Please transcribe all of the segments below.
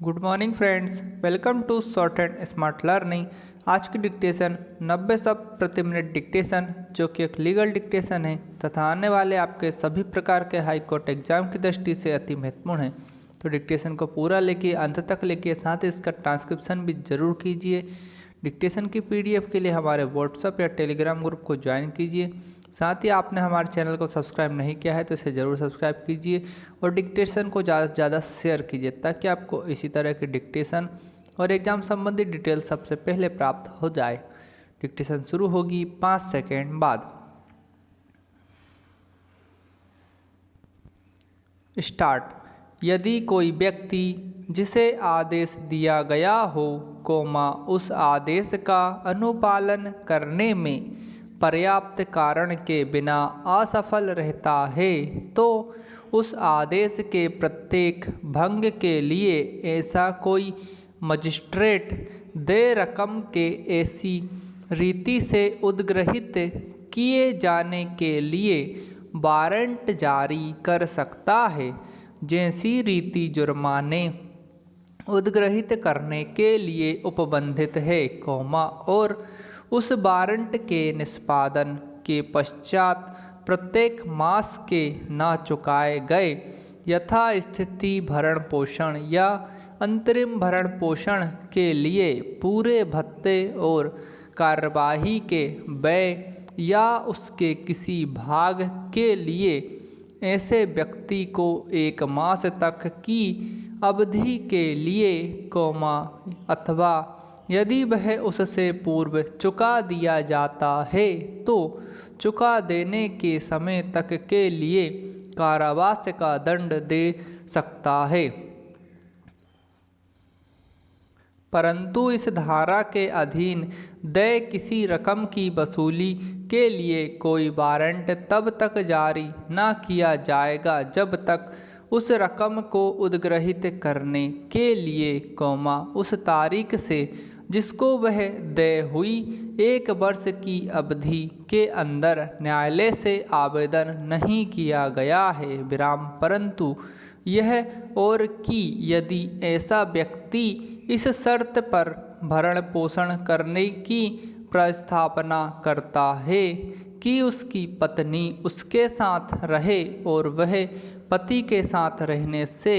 Good morning friends, welcome to short and smart learning. आज की dictation 90 शब्द प्रति मिनट डिक्टेशन, जो कि एक लीगल डिक्टेशन है तथा आने वाले आपके सभी प्रकार के हाई कोर्ट एग्जाम की दृष्टि से अति महत्वपूर्ण है। तो डिक्टेशन को पूरा लेके अंत तक लेके साथ ही इसका ट्रांसक्रिप्शन भी जरूर कीजिए। डिक्टेशन की पीडीएफ के लिए हमारे व्हाट्सएप या टेलीग्राम ग्रुप को ज्वाइन कीजिए। साथ ही आपने हमारे चैनल को सब्सक्राइब नहीं किया है तो इसे ज़रूर सब्सक्राइब कीजिए और डिक्टेशन को ज़्यादा से ज़्यादा शेयर कीजिए, ताकि आपको इसी तरह की डिक्टेशन और एग्ज़ाम संबंधी डिटेल सबसे पहले प्राप्त हो जाए। डिक्टेशन शुरू होगी 5 सेकेंड बाद। स्टार्ट। यदि कोई व्यक्ति जिसे आदेश दिया गया हो, उस आदेश का अनुपालन करने में पर्याप्त कारण के बिना असफल रहता है, तो उस आदेश के प्रत्येक भंग के लिए ऐसा कोई मजिस्ट्रेट देय रकम के ऐसी रीति से उद्ग्रहित किए जाने के लिए वारंट जारी कर सकता है, जैसी रीति जुर्माने उद्ग्रहित करने के लिए उपबंधित है, और उस वारंट के निष्पादन के पश्चात प्रत्येक मास के न चुकाए गए यथास्थिति भरण पोषण या अंतरिम भरण पोषण के लिए पूरे भत्ते और कार्यवाही के व्यय या उसके किसी भाग के लिए ऐसे व्यक्ति को 1 मास तक की अवधि के लिए, अथवा यदि वह उससे पूर्व चुका दिया जाता है तो चुका देने के समय तक के लिए कारावास का दंड दे सकता है। परंतु इस धारा के अधीन देय किसी रकम की वसूली के लिए कोई वारंट तब तक जारी न किया जाएगा जब तक उस रकम को उद्ग्रहित करने के लिए, उस तारीख से जिसको वह देय हुई 1 वर्ष की अवधि के अंदर न्यायालय से आवेदन नहीं किया गया है, परंतु यह और कि यदि ऐसा व्यक्ति इस शर्त पर भरण पोषण करने की प्रस्तावना करता है कि उसकी पत्नी उसके साथ रहे और वह पति के साथ रहने से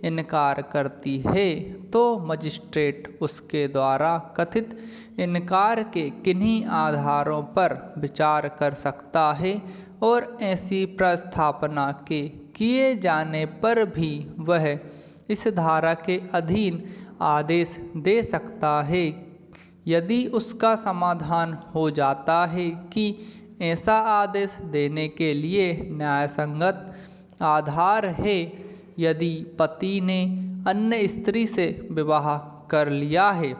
इनकार करती है, तो मजिस्ट्रेट उसके द्वारा कथित इनकार के किन्हीं आधारों पर विचार कर सकता है और ऐसी प्रस्तावना के किए जाने पर भी वह इस धारा के अधीन आदेश दे सकता है। यदि उसका समाधान हो जाता है कि ऐसा आदेश देने के लिए न्यायसंगत आधार है, यदि पति ने अन्य स्त्री से विवाह कर लिया है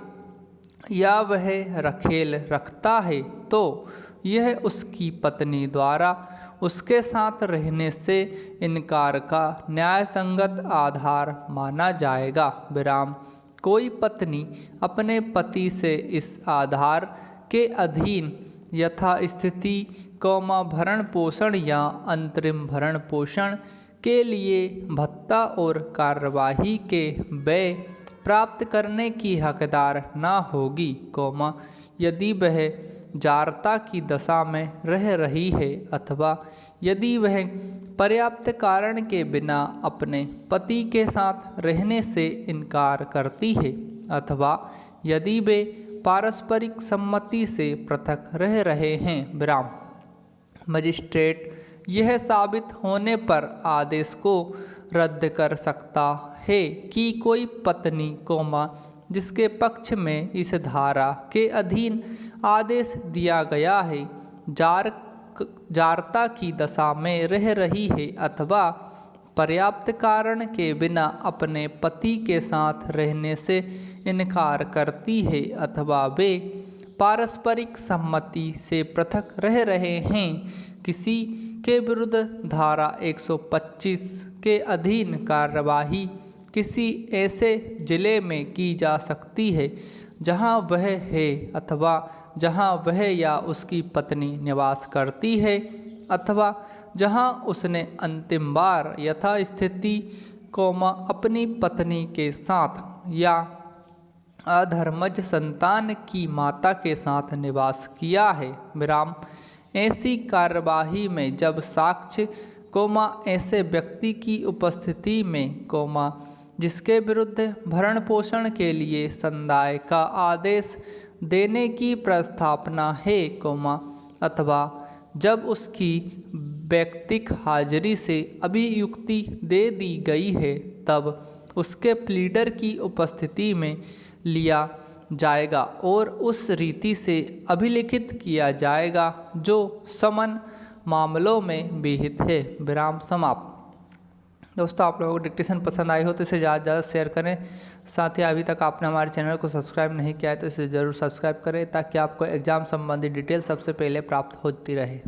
या वह रखेल रखता है, तो यह उसकी पत्नी द्वारा उसके साथ रहने से इनकार का न्यायसंगत आधार माना जाएगा, कोई पत्नी अपने पति से इस आधार के अधीन यथास्थिति, भरण पोषण या अंतरिम भरण पोषण के लिए भत्ता और कार्यवाही के व्यय प्राप्त करने की हकदार न होगी, यदि वह जारता की दशा में रह रही है, अथवा यदि वह पर्याप्त कारण के बिना अपने पति के साथ रहने से इनकार करती है, अथवा यदि वे पारस्परिक सम्मति से पृथक रह रहे हैं, मजिस्ट्रेट यह साबित होने पर आदेश को रद्द कर सकता है कि कोई पत्नी, जिसके पक्ष में इस धारा के अधीन आदेश दिया गया है, जारता की दशा में रह रही है, अथवा पर्याप्त कारण के बिना अपने पति के साथ रहने से इनकार करती है, अथवा वे पारस्परिक सम्मति से पृथक रह रहे हैं, किसी के विरुद्ध धारा 125 के अधीन कार्यवाही किसी ऐसे जिले में की जा सकती है जहां वह है, अथवा जहां वह या उसकी पत्नी निवास करती है, अथवा जहां उसने अंतिम बार यथास्थिति, अपनी पत्नी के साथ या अधर्मज संतान की माता के साथ निवास किया है। विराम। ऐसी कार्यवाही में जब साक्ष्य ऐसे व्यक्ति की उपस्थिति में जिसके विरुद्ध भरण पोषण के लिए संदाय का आदेश देने की प्रस्तावना है, अथवा जब उसकी व्यक्तिक हाजिरी से अभियुक्ति दे दी गई है, तब उसके प्लीडर की उपस्थिति में लिया जाएगा और उस रीति से अभिलिखित किया जाएगा जो समन मामलों में विहित है। विराम समाप्त। दोस्तों, आप लोगों को डिक्टेशन पसंद आई हो तो इसे ज़्यादा से ज़्यादा शेयर करें। साथ ही अभी तक आपने हमारे चैनल को सब्सक्राइब नहीं किया है तो इसे ज़रूर सब्सक्राइब करें ताकि आपको एग्ज़ाम संबंधी डिटेल सबसे पहले प्राप्त होती रहे।